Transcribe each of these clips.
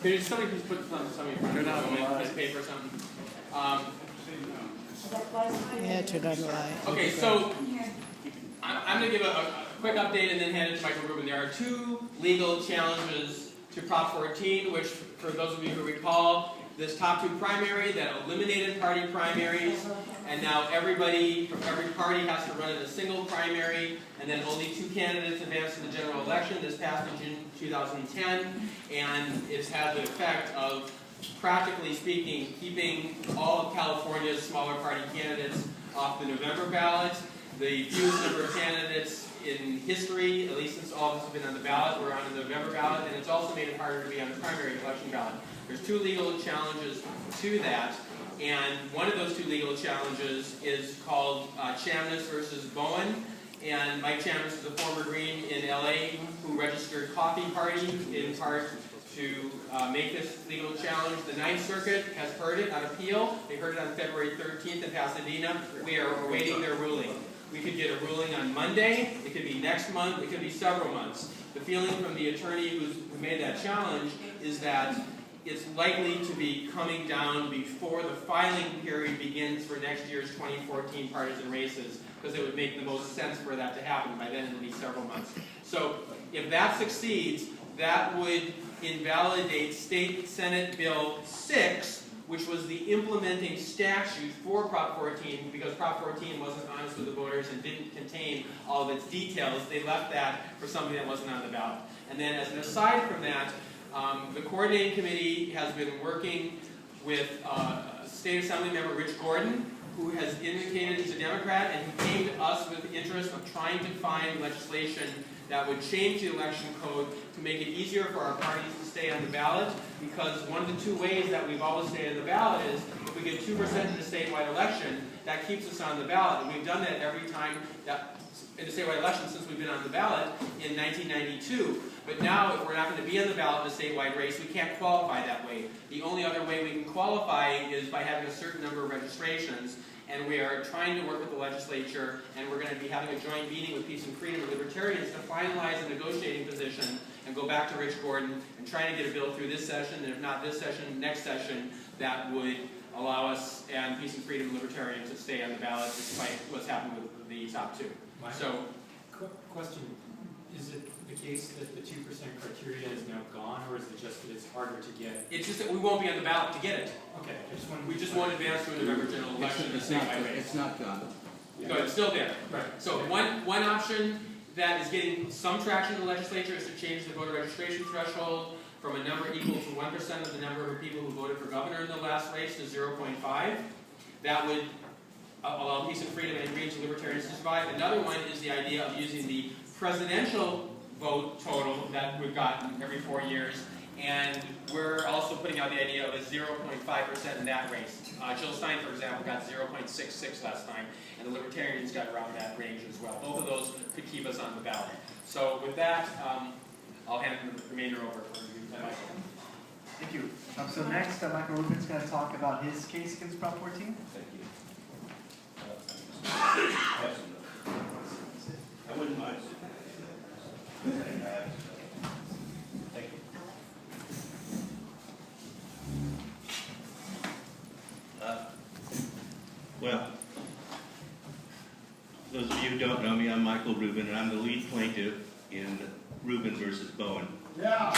Could somebody please put something in front of me, a piece of paper or something? Yeah, turn on the light. Okay, so I'm going to give a quick update and then hand it to Michael Rubin. There are two legal challenges to Prop 14, which, for those of you who recall, this top two primary that eliminated party primaries, and now everybody from every party has to run in a single primary, and then only two candidates advance to the general election. This passed in June 2010, and it's had the effect of, practically speaking, keeping all of California's smaller party candidates off the November ballot. The fewest number of candidates in history, at least since all of us have been on the ballot, were on the November ballot, and it's also made it harder to be on the primary election ballot. There's two legal challenges to that, and one of those two legal challenges is called Chamness versus Bowen. And Mike Chamness is a former Green in LA who registered Coffee Party in part to make this legal challenge. The Ninth Circuit has heard it on appeal. They heard it on February 13th in Pasadena. We are awaiting their ruling. We could get a ruling on Monday. It could be next month. It could be several months. The feeling from the attorney who made that challenge is that it's likely to be coming down before the filing period begins for next year's 2014 partisan races, because it would make the most sense for that to happen. By then it'll be several months. So if that succeeds, that would invalidate State Senate Bill 6, which was the implementing statute for Prop 14, because Prop 14 wasn't honest with the voters and didn't contain all of its details. They left that for something that wasn't on the ballot. And then as an aside from that, the coordinating committee has been working with State Assembly member Rich Gordon, who has indicated he's a Democrat, and he came to us with the interest of trying to find legislation that would change the election code to make it easier for our parties to stay on the ballot, because one of the two ways that we've always stayed on the ballot is if we get 2% in the statewide election, that keeps us on the ballot. And we've done that every time that in the statewide election since we've been on the ballot in 1992. But now, if we're not going to be on the ballot in a statewide race, we can't qualify that way. The only other way we can qualify is by having a certain number of registrations, and we are trying to work with the legislature, and we're going to be having a joint meeting with Peace and Freedom and Libertarians to finalize a negotiating position and go back to Rich Gordon and try to get a bill through this session, and if not this session, next session, that would allow us and Peace and Freedom and Libertarians to stay on the ballot despite what's happened with the top two. So, question, is it the case that the 2% criteria is now gone, or is it just that it's harder to get? It's just that we won't be on the ballot to get it. Okay, We just won't advance to a November general election. It's not gone. No, it's still there. Right. So one option that is getting some traction in the legislature is to change the voter registration threshold from a number equal to 1% of the number of people who voted for governor in the last race to 0.5. That would allow Peace and Freedom and Greens and Libertarians to survive. Another one is the idea of using the presidential vote total that we've gotten every 4 years, and we're also putting out the idea of a 0.5% in that race. Jill Stein, for example, got 0.66 last time, and the Libertarians got around that range as well. Both of those could keep us on the ballot. So with that, I'll hand the remainder over for you, Michael. Thank you. So next, Michael Rubin's going to talk about his case against Prop 14. Thank you. I wouldn't mind. Thank you. Well, those of you who don't know me, I'm Michael Rubin, and I'm the lead plaintiff in Rubin versus Bowen. Yeah.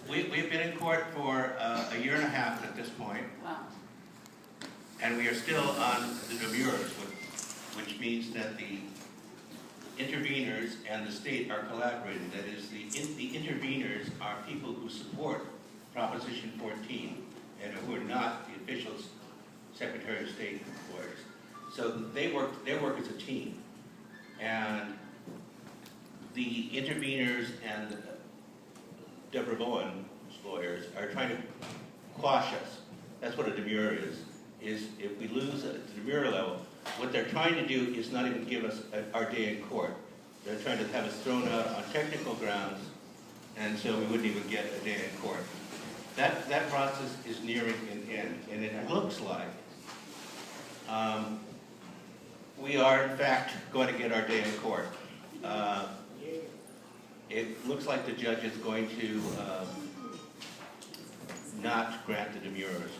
We've been in court for a year and a half at this point. Wow. And we are still on the demurrage, which means that the interveners and the state are collaborating. That is, the interveners are people who support Proposition 14 and who are not the official Secretary of State lawyers. So they work as a team. And the interveners and Deborah Bowen's lawyers are trying to quash us. That's what a demurrer is if we lose at the demurrer level, what they're trying to do is not even give us our day in court. They're trying to have us thrown out on technical grounds, and so we wouldn't even get a day in court. That process is nearing an end, and it looks like we are, in fact, going to get our day in court. it looks like the judge is going to not grant the demurrers.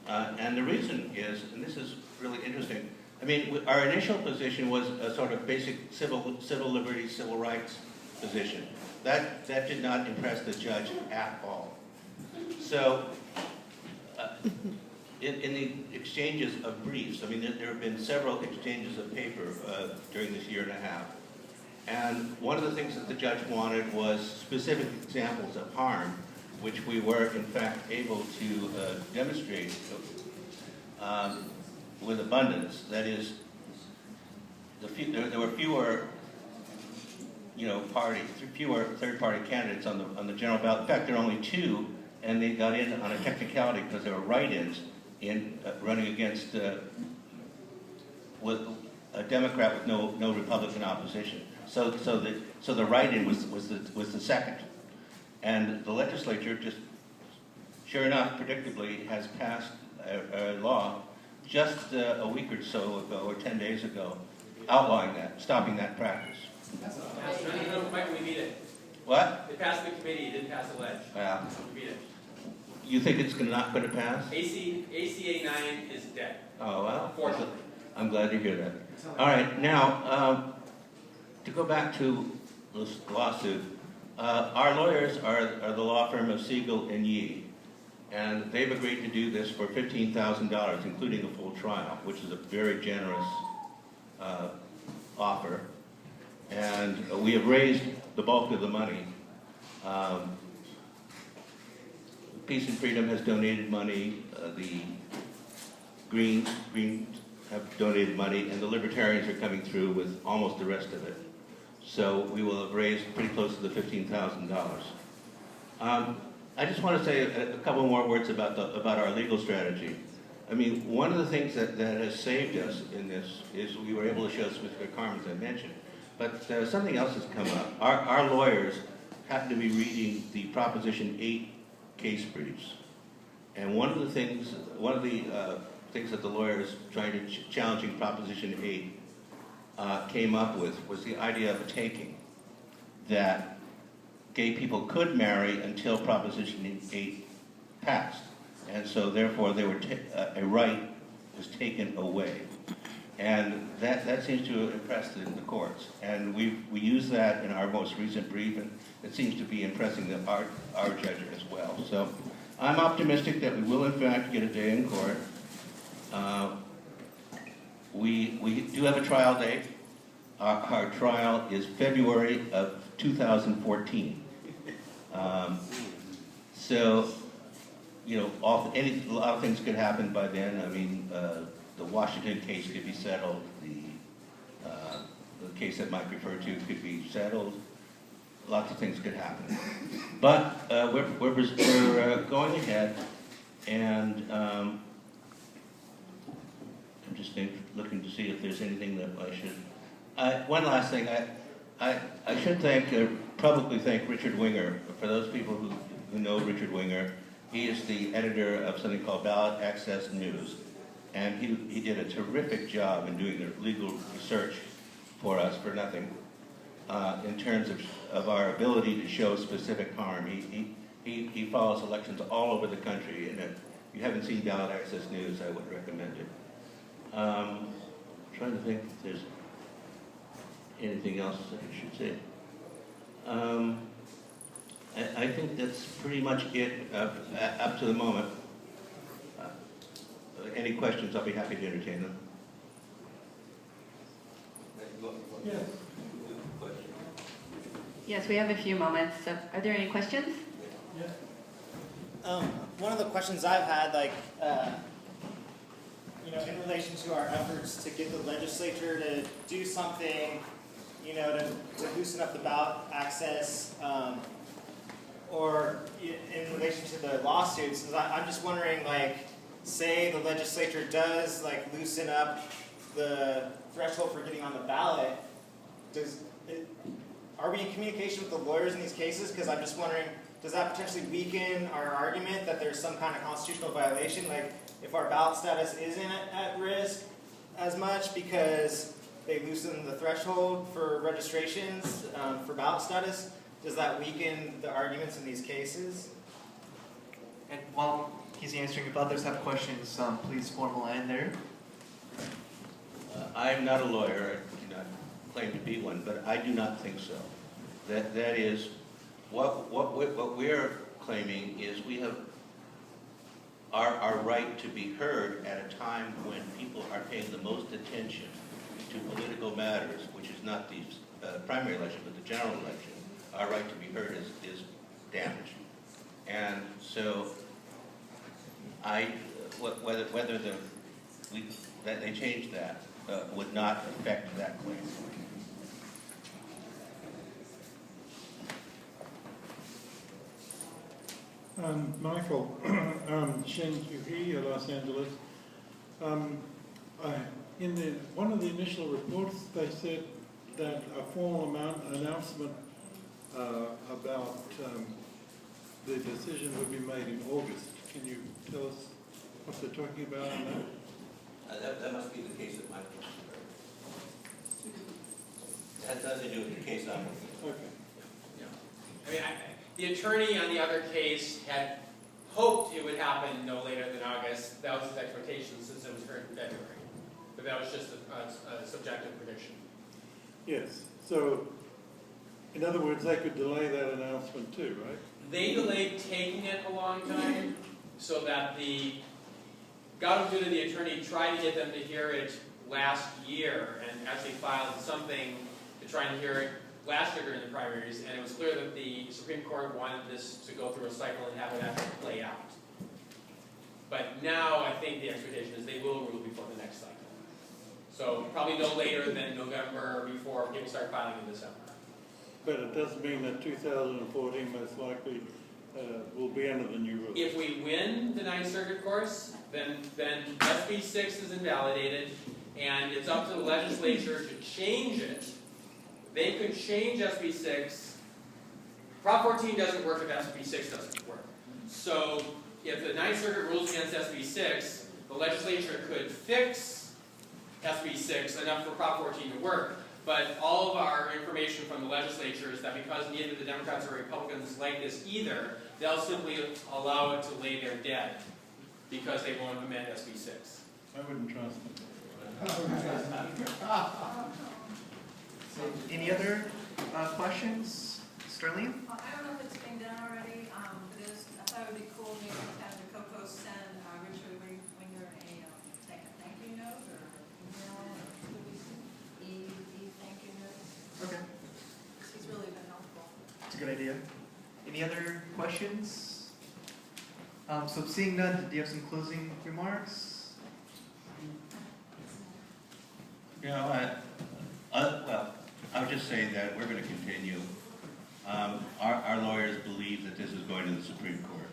And the reason is, and this is really interesting, I mean, our initial position was a sort of basic civil liberties, civil rights position. That did not impress the judge at all. So, in the exchanges of briefs, I mean, there have been several exchanges of paper during this year and a half. And one of the things that the judge wanted was specific examples of harm, which we were, in fact, able to demonstrate with abundance. That is, there were fewer, fewer third-party candidates on the general ballot. In fact, there are only 2, and they got in on a technicality because there were write-ins in running against with a Democrat with no Republican opposition. So the write-in was the second, and the legislature just, sure enough, predictably, has passed a law just a week or so ago, or 10 days ago, outlawing that, stopping that practice. Michael, we beat it. What? It passed the committee, it didn't pass the ledge. Yeah. We beat it. You think it's not going to pass? ACA 9 is dead. Oh, well. Unfortunately. I'm glad to hear that. All right, now, to go back to this lawsuit, our lawyers are the law firm of Siegel and Yee, and they've agreed to do this for $15,000, including a full trial, which is a very generous offer. And we have raised the bulk of the money. Peace and Freedom has donated money, the Greens have donated money, and the Libertarians are coming through with almost the rest of it. So we will have raised pretty close to the $15,000. I just want to say a couple more words about our legal strategy. I mean, one of the things that has saved us in this is we were able to show specific harm, as I mentioned. But something else has come up. Our lawyers happen to be reading the Proposition 8 case briefs, and one of the things that the lawyers trying to challenging Proposition 8 came up with was the idea of a taking, that gay people could marry until Proposition 8 passed, and so therefore they were a right was taken away, and that seems to impress the courts, and we use that in our most recent brief, and it seems to be impressing our judge as well. So I'm optimistic that we will in fact get a day in court. We do have a trial date. Our trial is February of 2014. So, a lot of things could happen by then. I mean, the Washington case could be settled. The case that Mike referred to could be settled. Lots of things could happen. But we're going ahead, and I'm just looking to see if there's anything that I should. One last thing, I should publicly thank Richard Winger. For those people who know Richard Winger, he is the editor of something called Ballot Access News, and he did a terrific job in doing the legal research for us for nothing, in terms of our ability to show specific harm. He follows elections all over the country, and if you haven't seen Ballot Access News, I would recommend it. I'm trying to think if there's anything else I should say. I think that's pretty much it up to the moment. Any questions, I'll be happy to entertain them. Yes. Yes, we have a few moments. So are there any questions? Yeah. One of the questions I've had, in relation to our efforts to get the legislature to do something, to loosen up the ballot access, or in relation to the lawsuits, is I'm just wondering, say the legislature does loosen up the threshold for getting on the ballot, are we in communication with the lawyers in these cases? Because I'm just wondering, does that potentially weaken our argument that there's some kind of constitutional violation? If our ballot status isn't at risk as much because they loosen the threshold for registrations for ballot status, does that weaken the arguments in these cases? And while he's answering, if others have questions, please form a line there. I am not a lawyer, I do not claim to be one, but I do not think so. That is, what we're claiming is we have our right to be heard at a time when people are paying the most attention to political matters, which is not the primary election, but the general election. Our right to be heard is damaged. And so whether that they change that would not affect that claim. Michael, Shen Yuhi, Los Angeles. In one of the initial reports, they said that a formal announcement about the decision would be made in August. Can you tell us what they're talking about on that? That must be the case that Michael That has nothing to do with the case I'm working. Okay. Yeah. I mean, the attorney on the other case had hoped it would happen no later than August. That was his expectation since it was heard in February. But that was just a subjective prediction. Yes. So, in other words, they could delay that announcement too, right? They delayed taking it a long time so that the Gautam Dutta, the attorney, tried to get them to hear it last year and actually filed something to try and hear it last year during the primaries, and it was clear that the Supreme Court wanted this to go through a cycle and have it actually play out. But now I think the expectation is they will rule before the next cycle. So probably no later than November or before people start filing in December. But it does mean that 2014 most likely will be under the new rules. If we win the Ninth Circuit course, then SB 6 is invalidated, and it's up to the legislature to change it. They could change SB 6. Prop 14 doesn't work if SB 6 doesn't work. So if the Ninth Circuit rules against SB 6, the legislature could fix SB 6 enough for Prop 14 to work. But all of our information from the legislature is that because neither the Democrats or Republicans like this either, they'll simply allow it to lay there dead because they won't amend SB 6. I wouldn't trust them. Any other questions? Sterling? Well, I don't know if it's been done already, but I thought it would be cool maybe to have the COCO send Richard Winger like a thank you note or email or thank you note. Okay. He's really been helpful. It's a good idea. Any other questions? So seeing none, do you have some closing remarks? Well, I would just say that we're going to continue. Our lawyers believe that this is going to the Supreme Court.